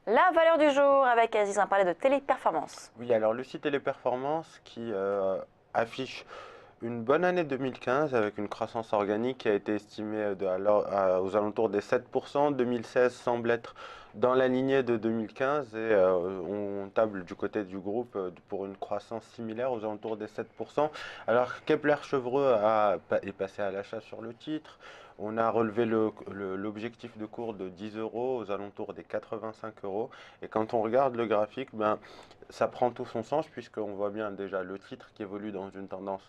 La valeur du jour avec Aziz, on va parler de téléperformance. Oui, alors Lucie Téléperformance qui affiche une bonne année 2015 avec une croissance organique qui a été estimée aux alentours des 7%. 2016 semble être dans la lignée de 2015 et on table du côté du groupe pour une croissance similaire aux alentours des 7%. Alors Kepler Chevreux est passé à l'achat sur le titre. On a relevé l'objectif de cours de 10 euros aux alentours des 85 euros. Et quand on regarde le graphique, ben, ça prend tout son sens puisqu'on voit bien déjà le titre qui évolue dans une tendance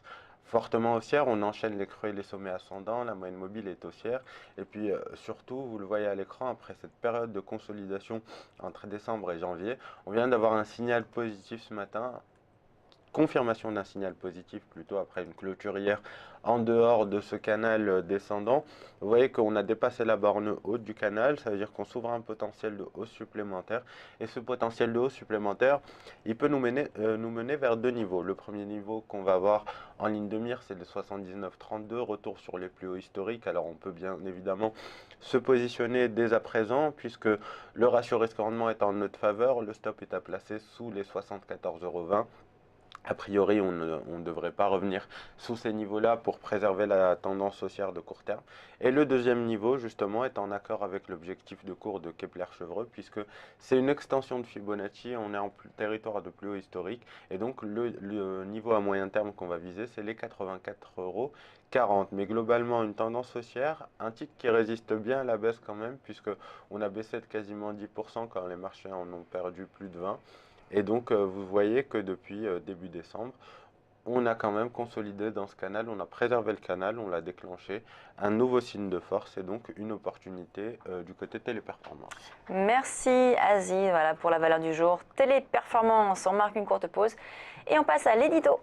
fortement haussière. On enchaîne les creux et les sommets ascendants, la moyenne mobile est haussière. Et puis surtout, vous le voyez à l'écran, après cette période de consolidation entre décembre et janvier, on vient d'avoir un signal positif ce matin, confirmation d'un signal positif plutôt après une clôture hier en dehors de ce canal descendant. Vous voyez qu'on a dépassé la borne haute du canal, ça veut dire qu'on s'ouvre un potentiel de hausse supplémentaire. Et ce potentiel de hausse supplémentaire, il peut nous mener vers deux niveaux. Le premier niveau qu'on va voir en ligne de mire, c'est le 79,32, retour sur les plus hauts historiques. Alors on peut bien évidemment se positionner dès à présent, puisque le ratio risque-rendement est en notre faveur, le stop est à placer sous les 74,20 €. A priori, on ne devrait pas revenir sous ces niveaux-là pour préserver la tendance haussière de court terme. Et le deuxième niveau, justement, est en accord avec l'objectif de cours de Kepler-Chevreux, puisque c'est une extension de Fibonacci, on est en territoire de plus haut historique, et donc le niveau à moyen terme qu'on va viser, c'est les 84,40 €. Mais globalement, une tendance haussière, un titre qui résiste bien à la baisse quand même, puisque on a baissé de quasiment 10% quand les marchés en ont perdu plus de 20%. Et donc, vous voyez que depuis début décembre, on a quand même consolidé dans ce canal, on a préservé le canal, on l'a déclenché, un nouveau signe de force et donc une opportunité du côté téléperformance. Merci Aziz, voilà pour la valeur du jour. Téléperformance, on marque une courte pause et on passe à l'édito.